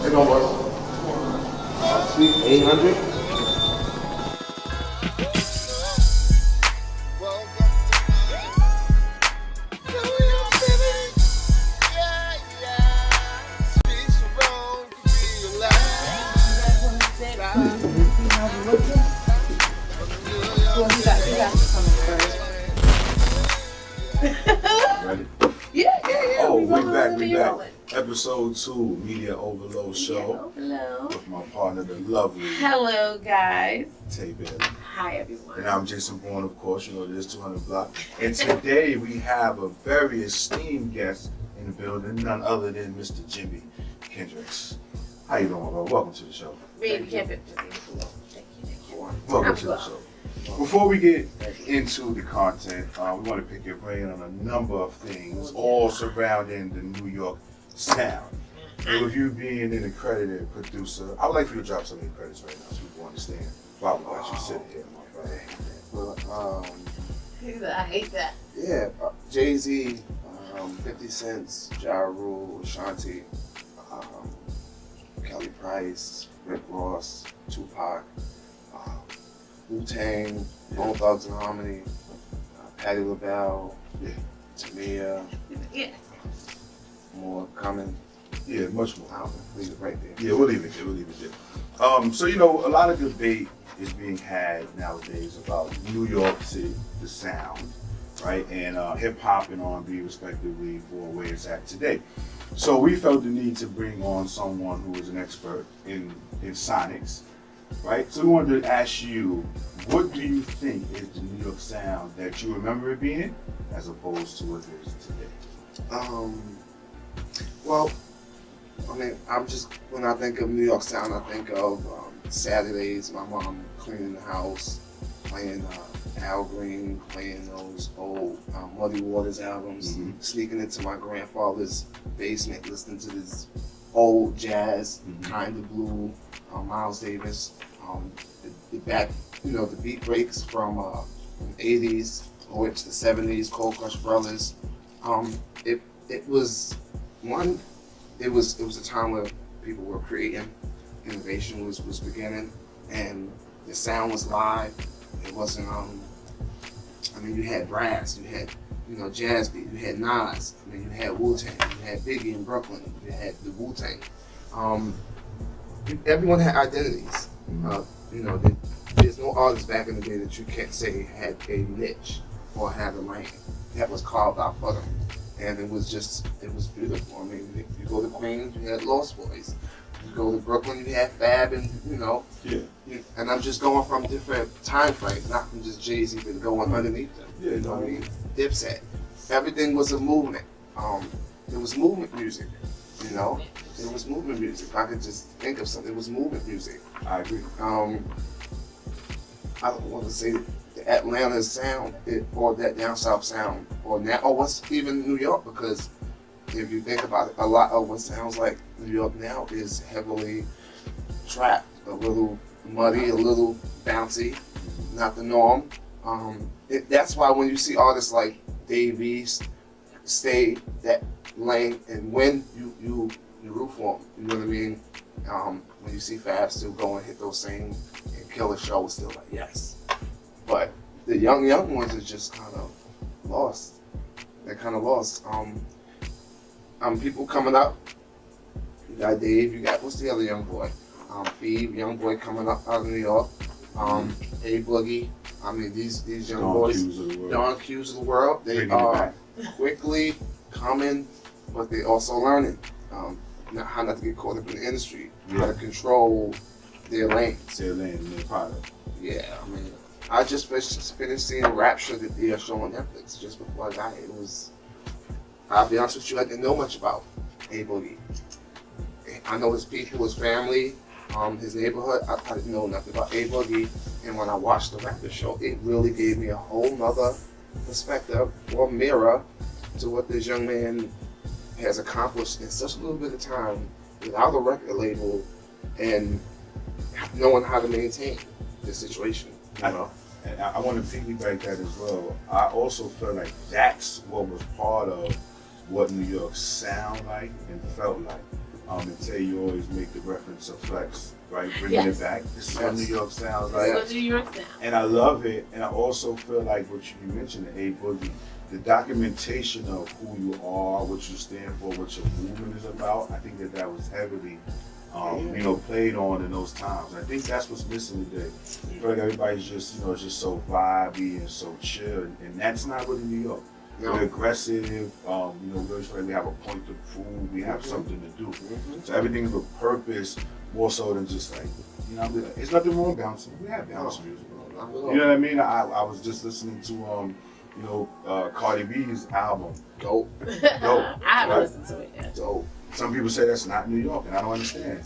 It almost. Sweet 800. Ready? Yeah. Oh, we back. Episode 2, Media Overload Show. With my partner, the lovely. Hello, guys. Tay Bailey. Hi, everyone. And I'm Jason Bourne, of course. You know, it is 200 Block. And today we have a very esteemed guest in the building, none other than Mr. Jimi Kendrix. How you doing, bro? Welcome to the show. Thank you. Welcome to the show. Before we get into the content, we want to pick your brain on a number of things, all surrounding the New York sound. And with you being an accredited producer, I would like for you to drop some of your credits right now so people understand why we got you sitting here, my brother. Well, I hate that. yeah, Jay-Z, 50 Cent, Ja Rule, Shantaye, Kelly Price, Rick Ross, Tupac, Wu-Tang, Bone Thugs and Harmony, Patti LaBelle, Tamia, more coming. Yeah, much more. I'll leave it right there. Yeah, we'll leave it there. So, you know, a lot of debate is being had nowadays about New York City, the sound, right? And hip-hop and R&B, respectively, for where it's at today. So we felt the need to bring on someone who is an expert in sonics, right? So we wanted to ask you, what do you think is the New York sound that you remember it being, as opposed to what it is today? Well, I mean, when I think of New York sound, I think of Saturdays, my mom cleaning the house, playing Al Green, playing those old Muddy Waters albums, sneaking into my grandfather's basement, listening to this old jazz, kind of blue, Miles Davis, the beat breaks from the 80s, which the 70s, Cold Crush Brothers. It was a time where people were creating, innovation was beginning, and the sound was live. It wasn't, you had brass, you had, jazz beat, you had Nas, you had Wu-Tang, you had Biggie in Brooklyn, you had the Wu-Tang. Everyone had identities. There's no artist back in the day that you can't say had a niche or had a lane that was carved out for them. And it was beautiful. I mean, if you go to Queens, you had Lost Boys. You go to Brooklyn, you had Fab, and and I'm just going from different time frames, not from just Jay-Z, but going underneath them. Dipset. Everything was a movement. It was movement music. It was movement music. If I could just think of something, it was movement music. I agree. I don't want to say the Atlanta sound or that down south sound or what's even New York, because if you think about it, a lot of what sounds like New York now is heavily trapped, a little muddy, a little bouncy, not the norm. That's why when you see artists like Dave East stay that lane, and when you root for them, you know what I mean? When you see Fab still go and hit those same and kill a show, it's still like, yes. But the young ones are just kind of lost. They're kind of lost. People coming up. You got Dave. You got, what's the other young boy? Phoebe, young boy coming up out of New York. A Boogie. I mean, these young boys, Don Q's of the world. They are quickly coming, but they also learning how not to get caught up in the industry, how to control their lanes. Their product. Yeah, I mean, I just finished seeing a rap show that they are showing on Netflix just before I got here. I'll be honest with you, I didn't know much about A Boogie. I know his people, his family, his neighborhood. I didn't know nothing about A Boogie. And when I watched the record show, it really gave me a whole nother perspective or mirror to what this young man has accomplished in such a little bit of time without a record label and knowing how to maintain the situation. And I want to piggyback that as well. I also feel like that's what was part of what New York sound like and felt like. And Tay, you always make the reference of flex, right? Bringing it back. This is what New York sounds like. That's what New York sounds. And I love it. And I also feel like what you mentioned, the A Boogie, the documentation of who you are, what you stand for, what your movement is about. I think that was heavily, played on in those times. I think that's what's missing today. I feel like everybody's just, just so vibey and so chill, and that's not really New York. No. We're aggressive. We always feel like we have a point to prove. We have something to do. So everything's with purpose, more so than just like, it's nothing wrong bouncing. We have bounce music. You know what I mean? I was just listening to Cardi B's album. Dope. I haven't listened to it yet. Dope. Some people say that's not New York, and I don't understand.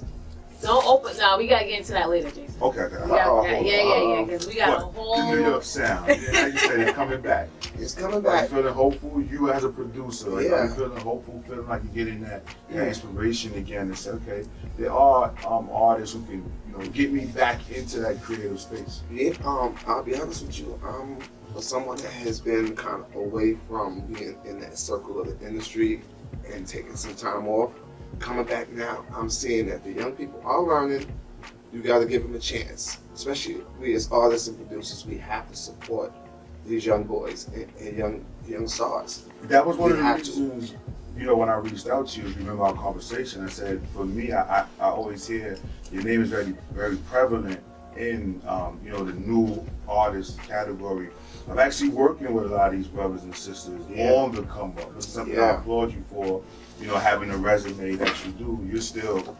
Don't open. No, we gotta get into that later, Jason. Okay. Yeah. Because we got a whole. The New York sound. Yeah, you said it's coming back. It's coming Are back. you feeling hopeful? You as a producer, are you feeling hopeful? Feeling like you're getting that inspiration again and say, okay, there are artists who can, get me back into that creative space. Yeah. I'll be honest with you. For someone that has been kind of away from being in that circle of the industry and taking some time off, coming back now, I'm seeing that the young people are learning. You got to give them a chance. Especially we as artists and producers, we have to support these young boys and young stars. That was one of the reasons, when I reached out to you, if you remember our conversation, I said, for me, I always hear your name is very, very prevalent in, the new artist category. I'm actually working with a lot of these brothers and sisters on the come up. It's something I applaud you for, having a resume that you do. You're still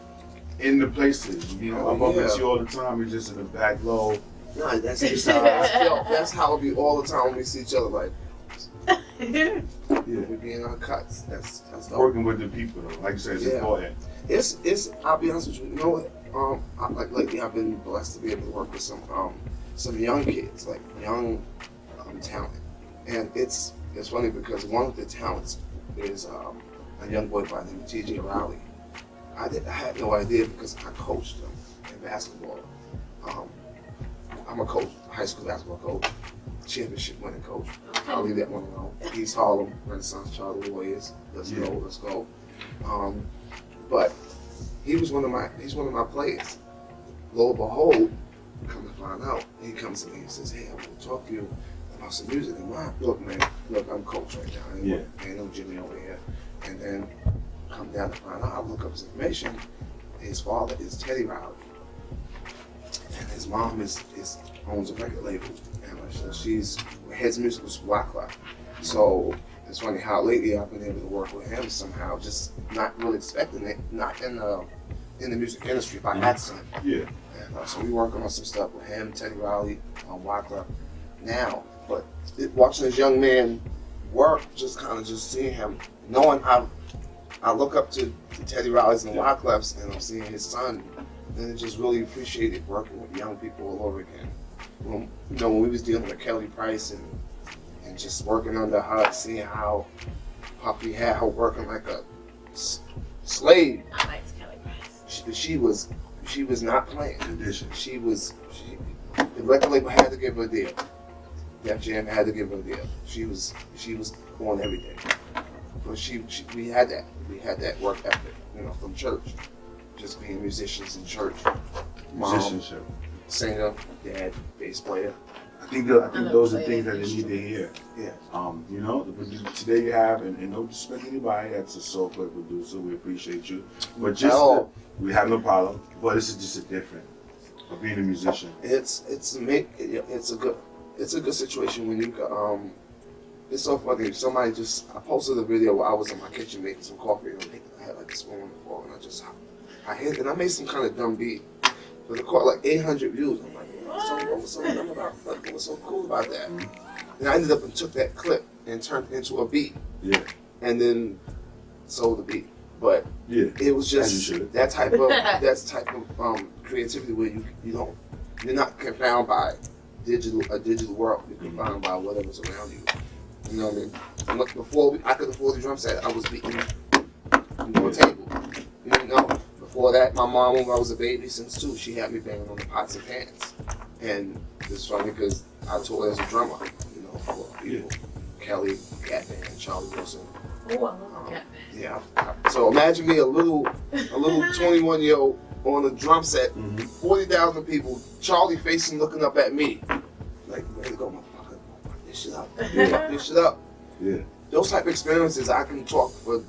in the places. I bump into you all the time. You're just in the back low. No, that's just that's how it be all the time when we see each other. Like, we be in our cuts. That's dope. Working with the people, though. Like you said, it's important. It's. I'll be honest with you. You know what? Lately, I've been blessed to be able to work with some young kids, like young talent, and it's funny because one of the talents is a young boy by the name of T.J. Rowley. I had no idea because I coached him in basketball. I'm a coach, high school basketball coach, championship winning coach. I'll leave that one alone. East Harlem, Renaissance Charter Warriors. Let's go. But he's one of my players. Lo and behold, come to find out, he comes to me and says, "Hey, I want to talk to you about some music." And look, I'm coach right now. Ain't no Jimmy over here. And then come down to find out, I look up his information. His father is Teddy Rowley, and his mom owns a record label, and she's heads music with Wyclef. So it's funny how lately I've been able to work with him somehow, just not really expecting it, not in the music industry by accident. Yeah. And so we working on some stuff with him, Teddy Rowley, Wyclef now. But watching this young man work, just seeing him, knowing I look up to Teddy Rowley's and Wyclef's, and I'm seeing his son, and I just really appreciated working with young people all over again. When we was dealing with Kelly Price and just working under her, seeing how Puffy had her working like a slave. I like Kelly Price. She was not playing. Condition. The record label had to give her a deal. Def Jam had to give her a deal. She was on everything. But we had that work ethic, from church. Just being musicians in church. Musicianship. Singer, dad, bass player. I think those are things that they need to hear. Yeah. Today you have, and no disrespect to anybody that's a soulful producer, we appreciate you. But we have no problem. But this is just a different of being a musician. It's a good situation when you it's so funny. I posted a video where I was in my kitchen making some coffee, and I had like a spoon on the floor, and I hit it, and I made some kind of dumb beat, but it caught like 800 views. I'm like, what's so cool about that? And I ended up and took that clip and turned it into a beat. Yeah. And then sold the beat. But it was just that type of creativity where you're not confounded by a digital world. You're confounded by whatever's around you. You know what I mean? And before I could afford the drum set, I was beating on the table. Before that, my mom, when I was a baby since 2, she had me banging on the pots and pans. And it's funny because I told her as a drummer, for people, Kelly, Cat Band, Charlie Wilson, Oh, I love that. Yeah. So imagine me, a little 21-year-old on a drum set, 40,000 people, Charlie facing, looking up at me, like, ready to go, motherfucker, this shit up, this shit up. Yeah. Those type of experiences, I can talk forever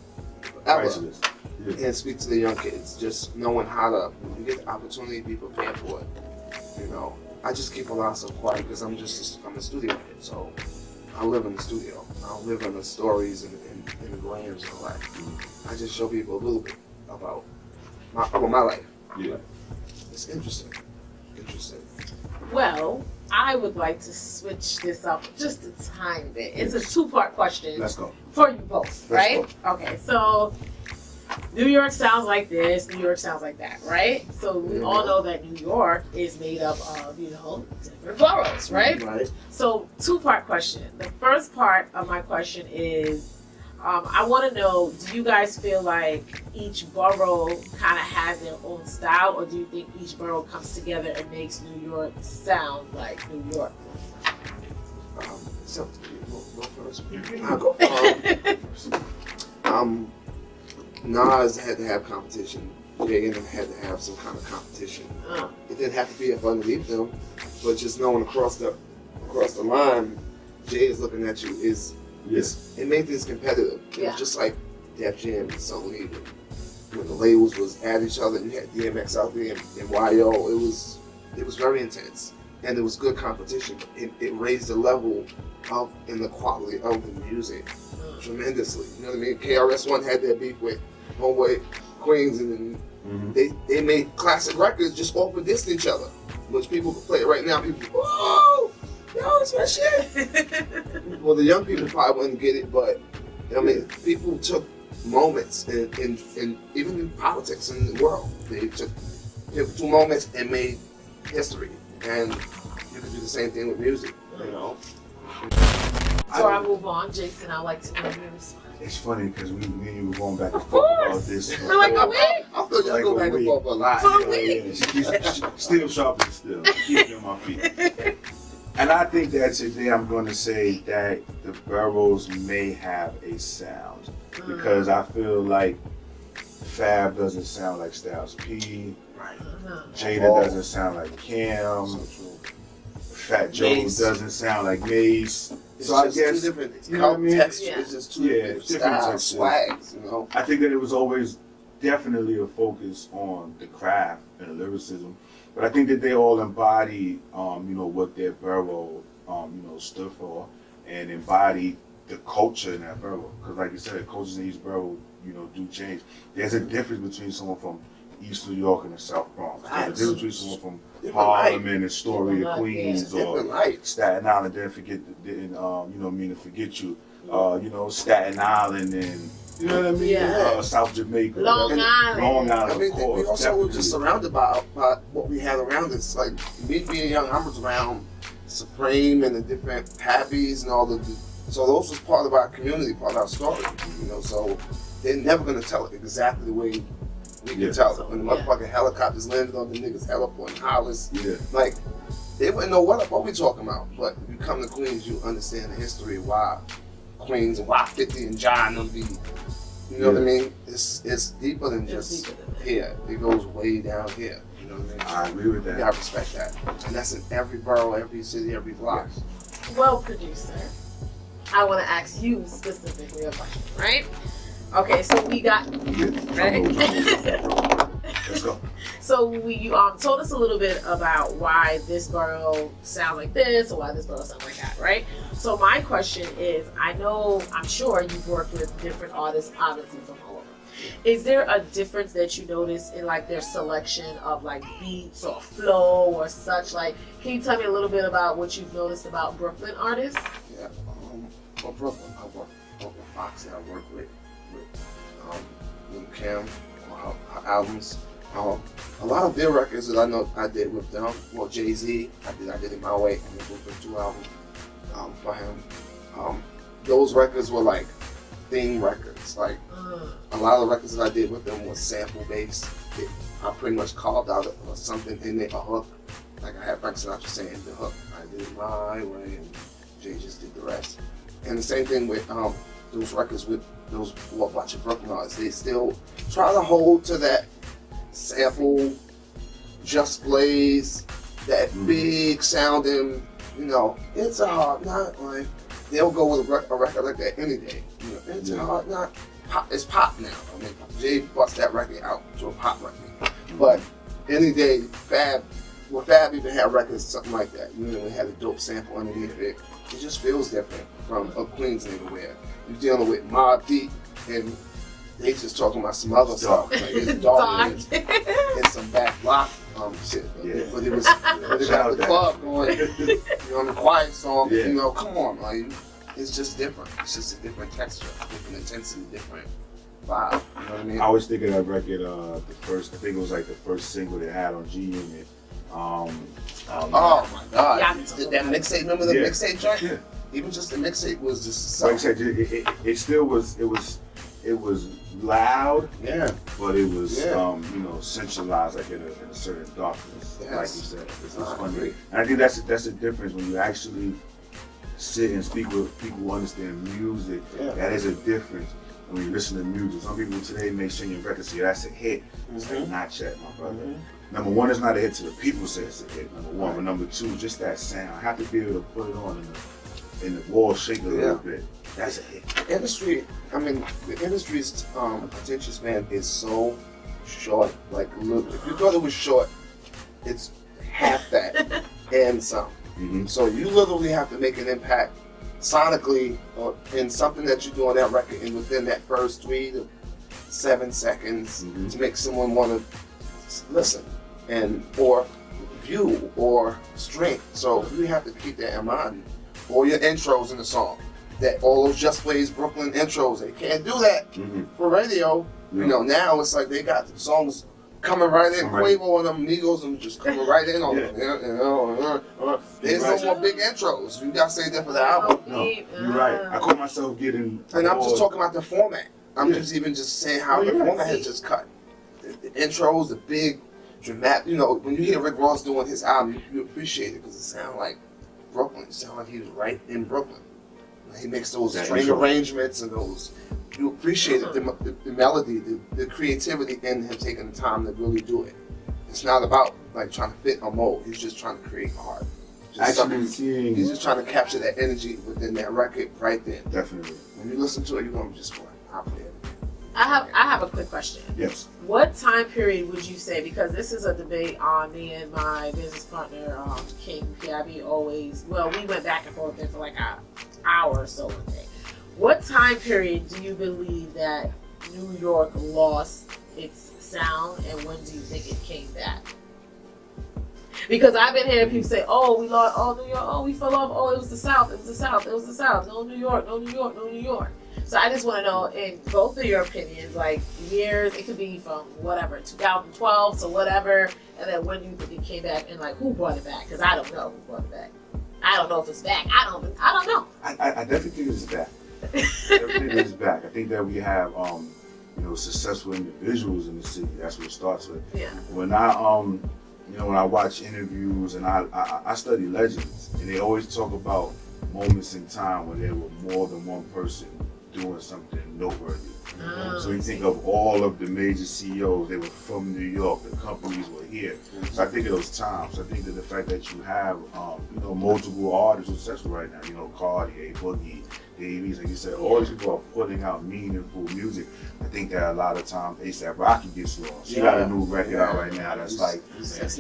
Priceless. Yeah. and speak to the young kids. Just knowing how to, when you get the opportunity, be prepared for it. You know, I just keep a lot of stuff quiet because I'm a studio kid, so I live in the studio. I live in the stories and the grams and all that. I just show people a little bit about my life. Yeah. It's interesting. Well, I would like to switch this up just a tiny bit. It's a two-part question. Let's go. For you both, right? Okay, so New York sounds like this, New York sounds like that, right? So we all know that New York is made up of, different boroughs, right? Right. So two-part question. The first part of my question is, I want to know, do you guys feel like each borough kind of has their own style, or do you think each borough comes together and makes New York sound like New York? So, go first. I'll go. Nas had to have competition. Jay had to have some kind of competition. It didn't have to be up underneath them, but just knowing across the line, Jay is looking at you it made things competitive. It was just like Def Jam and Sony. When the labels was at each other, you had DMX out there and YO. It was very intense, and it was good competition. It raised the level of and the quality of the music tremendously. You know what I mean? KRS-One had their beef with Homeboy Queens, and then they made classic records just off and dissed each other, which people can play right now. People, whoa, yo, it's my shit. Well, the young people probably wouldn't get it, but I mean, people took moments in even in politics in the world. They took two moments and made history, and you can do the same thing with music. You know. Before I move on, Jason, I'd like to know your response. It's funny because me and you were going back and forth about this. For like a week? I feel y'all go back and forth a lot. For a week. Still sharp and still. Keep me on my feet. And I think that today I'm going to say that the boroughs may have a sound. Because I feel like Fab doesn't sound like Styles P. Right. Jada doesn't sound like Cam. Fat Joe doesn't sound like Mace. So I guess two different, you know what I mean? Texture is just two different styles, swags, you know. I think that it was always definitely a focus on the craft and the lyricism, but I think that they all embody, what their borough, stood for, and embody the culture in that borough. Because, like you said, cultures in each borough, do change. There's a difference between someone from East New York and the South Bronx. There's a difference between someone from Harlem and Astoria, Queens, or Staten Island. Didn't mean to forget you. Staten Island and you know what I mean. Yeah. South Jamaica, Long Island. I mean, of course. we also were just surrounded by what we had around us. Like me being young, I was around Supreme and the different Pappies and all the. So those was part of our community, part of our story. So they're never gonna tell it exactly the way we can tell it. When the motherfucking helicopters landed on the niggas' heliport in Hollis, like, they wouldn't know what we talking about. But if you come to Queens, you understand the history of why Queens and why 50 and John them be, you know what I mean? It's deeper than just here. It goes way down here. You know what I mean? I agree with that. You gotta respect that. And that's in every borough, every city, every block. Well, producer, I want to ask you specifically a question, right? Okay, so we got ready. Let's go. So you told us a little bit about why this borough sounds like this or why this borough sounds like that, right? So my question is, I'm sure you've worked with different artists, obviously from all over. Is there a difference that you notice in like their selection of like beats or flow or such? Like, can you tell me a little bit about what you've noticed about Brooklyn artists? Yeah, Brooklyn, I work with Foxy, I work with Cam, her albums. A lot of their records that I know I did with them. Well, Jay-Z, I did it my way. I did Brooklyn 2 album for him. Those records were like theme records. Like a lot of the records that I did with them was sample based. I pretty much carved out something in there, a hook. Like I had Frank Sinatra saying the hook. I did it my way, and Jay just did the rest. And the same thing with those records with those bunch of Brooklyn artists, they still try to hold to that sample, Just Blaze, that big sounding, you know, It's a Hard Knock. Like, they'll go with a record like that any day. You know, It's a Hard Knock. Pop, it's pop now. I mean, Jay bust that record out to a pop record. But any day, Fab even had records, something like that. You know, it had a dope sample underneath it. It just feels different from a Queens nigga where you're dealing with Mobb Deep and they just talking about some other stuff. Like it's dark and some back block shit. But it got the club going, you know, on the quiet song, you know, come on, like it's just different. It's just a different texture, different intensity, different vibe. You know what I mean? I always think of that record, I think it was like the first single they had on G Unit. Oh my God! Yeah, that mixtape, remember the mixtape joint? Yeah. Even just the mixtape was just like I said, it still was. It was loud. Yeah. But it was you know, centralized, like in a certain darkness. Yes. Like you said, it's funny. Agree. And I think that's the difference when you actually sit and speak with people who understand music. Yeah. That is a difference when you listen to music. Some people today may sing your record, say that's a hit. It's like, not yet, my brother. Number one, it's not a hit till the people say it's a hit. Number one, but number two, just that sound. I have to be able to put it on and the wall shake a little bit. That's a hit. The industry, I mean, the industry's attention span is so short. Like, look, if you thought it was short, it's half that and some. So you literally have to make an impact sonically or in something that you do on that record, and within that first 3 to 7 seconds to make someone want to listen and or view or stream. So you have to keep that in mind. Or your intros in the song. That all those Just Blaze Brooklyn intros, they can't do that for radio. You know, now it's like they got the songs coming right in, Quavo and them Migos and just coming right in on them. There's no more big intros. You gotta say that for the album. No, you're right. I caught myself getting. And I'm just talking about the format. I'm just saying how the format has just cut. The intros, the big dramatic. You know, when you hear Rick Ross doing his album, you appreciate it because it sounds like Brooklyn. It sounds like he was right in Brooklyn. He makes those string arrangements and those. You appreciate it, the melody, the creativity in him taking the time to really do it. It's not about like trying to fit a mold. He's just trying to create art. He's just trying to capture that energy within that record right then. Definitely. When you listen to it, you're gonna just like, I'll play it. I have a quick question. Yes. What time period would you say, because this is a debate on me and my business partner, King PIB always, well, we went back and forth there for like an hour or so one day. What time period do you believe that New York lost its sound, and when do you think it came back? Because I've been hearing people say, oh, we lost, oh, New York, oh, we fell off, oh, it was the South, it was the South, it was the South, no New York, no New York, no New York. So I just want to know, in both of your opinions, like years, it could be from whatever, 2012 to whatever, and then when you think it came back, and like who brought it back? Because I don't know who brought it back. I don't know if it's back. I don't know. I definitely think it's back. Everything is back. I think that we have you know, successful individuals in the city. That's what it starts with. Yeah. When I you know, when I watch interviews and I study legends, and they always talk about moments in time when there were more than one person doing something noteworthy. So you think of all of the major CEOs, they were from New York, the companies were here. So I think of those times. I think that the fact that you have, you know, multiple artists who are successful right now, you know, Cardi, Boogie, Davies, like you said, all these people are putting out meaningful music. I think that a lot of times A$AP Rocky gets lost. She got a new record out right now that's like,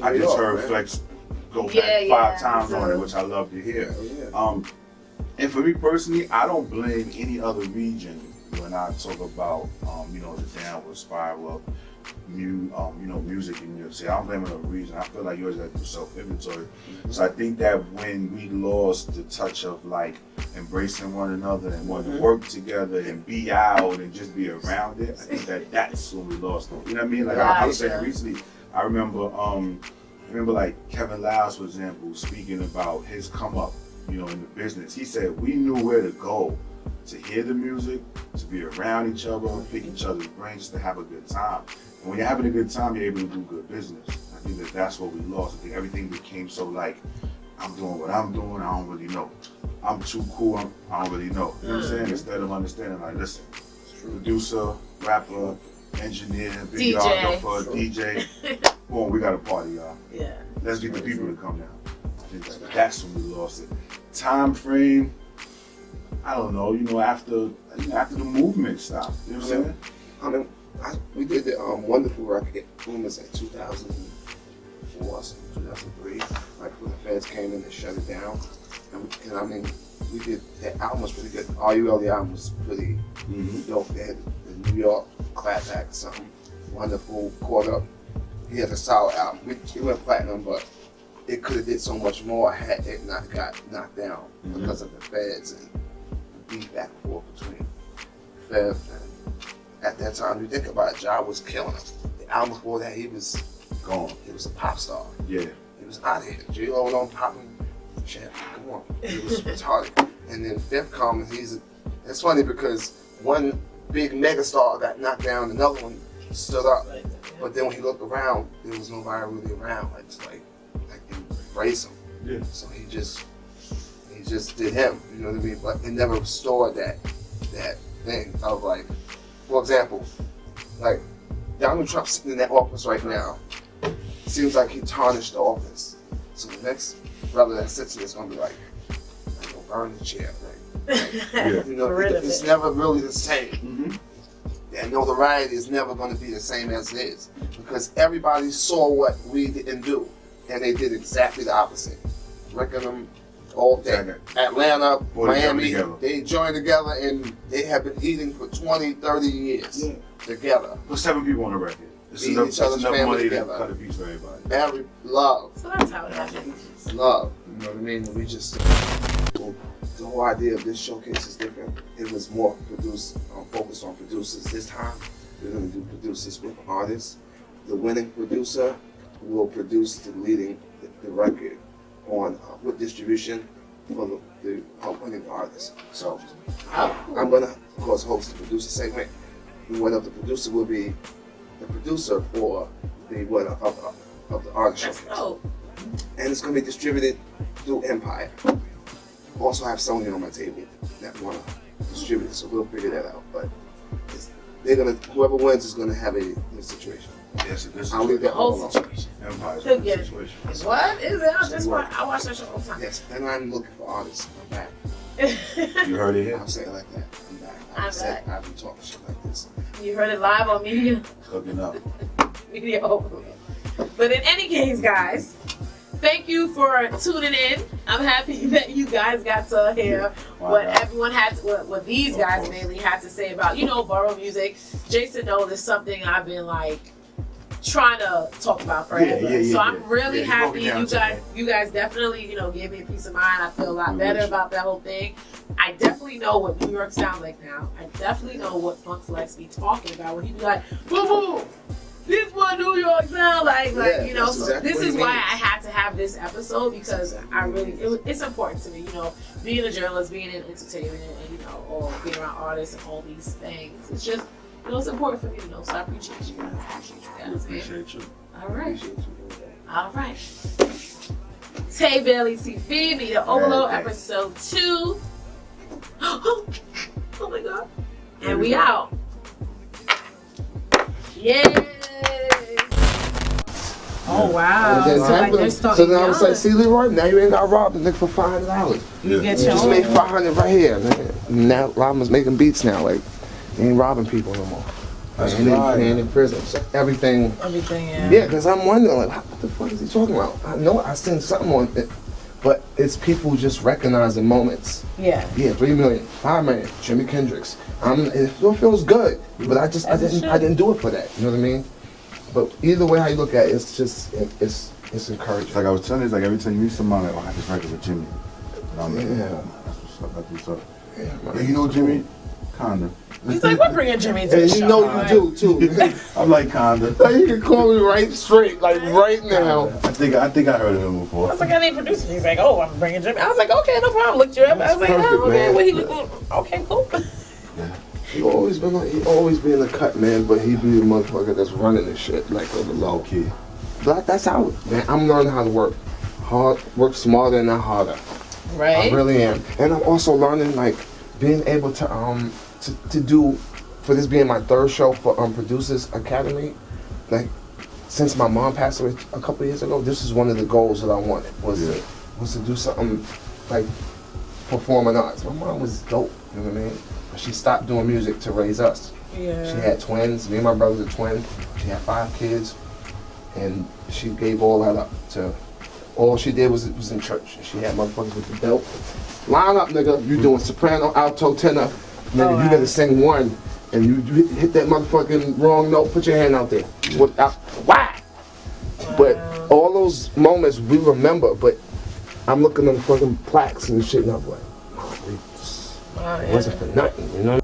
I just heard Flex go back 5 times on it, which I love to hear. And for me personally, I don't blame any other region when I talk about, you know, the downward spiral of you know, music in your city. I don't blame another region. I feel like you always got to do self-inventory. So I think that when we lost the touch of like embracing one another and wanting to work together and be out and just be around it, I think that that's when we lost it. You know what I mean? Like I was saying recently, I remember like Kevin Liles, for example, speaking about his come up, you know, in the business. He said we knew where to go to hear the music, to be around each other, pick each other's brains, just to have a good time. And when you're having a good time, you're able to do good business. I think that that's what we lost. I think everything became so like, I'm doing what I'm doing, I don't really know. I'm too cool, I don't really know. You know what I'm saying? Instead of understanding, like, listen, producer, rapper, engineer, DJ. videographer, DJ. Boom, we got a party, y'all. Yeah. Let's get the people to come now. I think that's when we lost it. Time frame, I don't know, after the movement stopped. You know what I'm saying? I mean, we did the Wonderful record. When was that? 2004, 2003. Like when the feds came in and shut it down. And I mean, we did that album was pretty good. All You All the album was pretty dope. They had the New York Clapback, something Wonderful, Caught Up. He had a solid album. He went platinum, but it could have did so much more had it not got knocked down because of the feds and the beat back and forth between feds. At that time, you think about it, Ja was killing him. The album before that, he was Gone. He was a pop star. Yeah. He was out of here. J-Lo on popping. Shit, come on. He was retarded. And then Fifth comes, it's funny because one big megastar got knocked down, another one stood up. But then when he looked around, there was nobody really around. Like embrace him. Yeah. So he just did him, you know what I mean? But it never restored that thing of like, for example, like Donald Trump sitting in that office right now, seems like he tarnished the office. So the next brother that sits in is gonna be like go burn the chair. You know, it's never really the same. And notoriety is never gonna be the same as it is. Because everybody saw what we didn't do. And they did exactly the opposite. Wrecking them all day. Atlanta, Miami, they joined together and they have been eating for 20, 30 years together. Put 7 people on the record. It's Beating enough, each other's enough family money together. to cut a piece for everybody. Every love. So that's how it happens. Love. You know what I mean? We just the whole idea of this showcase is different. It was more focused on producers this time. We're gonna do producers with artists. The winning producer will produce the record on with distribution for the winning artist. So I'm gonna, of course, host the producer segment. The winner of the producer will be the producer for the winner of the artist showcase. And it's gonna be distributed through Empire. Also have Sony on my table that wanna distribute it, so we'll figure that out. But whoever wins is gonna have a situation. Yes, this I'll leave that whole alone. situation. Empire's He'll a get it. situation. What is it? I watch that show all the time. Yes, and I'm looking for artists. I'm back. You heard it here? I'll say it like that. I'm back. I've been talking shit like this. You heard it live on Media. Cooking up. Media Overload. But in any case, guys, thank you for tuning in. I'm happy that you guys got to hear what everyone had, what these guys mainly had to say about, borough music. Jason knows it's something I've been trying to talk about forever. So I'm really happy you guys definitely, gave me a peace of mind. I feel a lot better about that whole thing. I definitely know what New York sounds like now. I definitely know what Funk Flex be talking about when he be like, boo boo. This is what New York sounds like, so exactly this is why I had to have this episode, because it's important to me, being a journalist, being in entertainment, and or being around artists and all these things. It's just, it's important for me to know. So I appreciate you guys. Appreciate you. All right. Tay Bailey TV, Media Overload, episode 2. Oh my God. And we out. Yay! Oh wow! So then I was like, "See, Leroy, now you ain't got robbed the nigga for $500. You get your just made $500 right here. Now Robin's making beats now. Like, he ain't robbing people no more. He ain't in prison. So everything. Yeah, because I'm wondering, what the fuck is he talking about? I know I seen something on it, but it's people just recognizing moments. Yeah, 3 million, 5 million, Jimi Kendrix. It still feels good, but I didn't do it for that. You know what I mean? But either way how you look at it, it's just it's encouraging. It's like I was telling you, it's like every time you meet somebody, I just record with Jimmy. And I'm like, that's what's up. Yeah, you know Jimmy? Kinda. He's like, we're bringing Jimmy to the show. You know you do too. I'm like kinda. You can call me right straight, right now. I think I heard of him before. I was like, I need producers. He's like, oh, I'm bringing Jimmy. I was like, okay, no problem. Looked you up. I was like, oh, okay, what he looking? Okay, cool. Yeah. He always been in the cut, man. But he be the motherfucker that's running this shit on the low key. But that's how, man. I'm learning how to work smarter and not harder. Right. I really am, and I'm also learning being able to do for this being my third show for Producers Academy, like since my mom passed away a couple of years ago, this is one of the goals that I wanted was to do something like performing arts. My mom was dope, you know what I mean? But she stopped doing music to raise us. Yeah. She had twins. Me and my brother's a twin. She had 5 kids, and she gave all that up to. All she did was in church. She had motherfuckers with the belt. Line up, nigga. You doing soprano, alto, tenor. Nigga, you gotta sing one, and you hit that motherfucking wrong note. Put your hand out there. Why? But all those moments we remember. But I'm looking at the fucking plaques and shit, and I'm like, it wasn't for nothing, you know.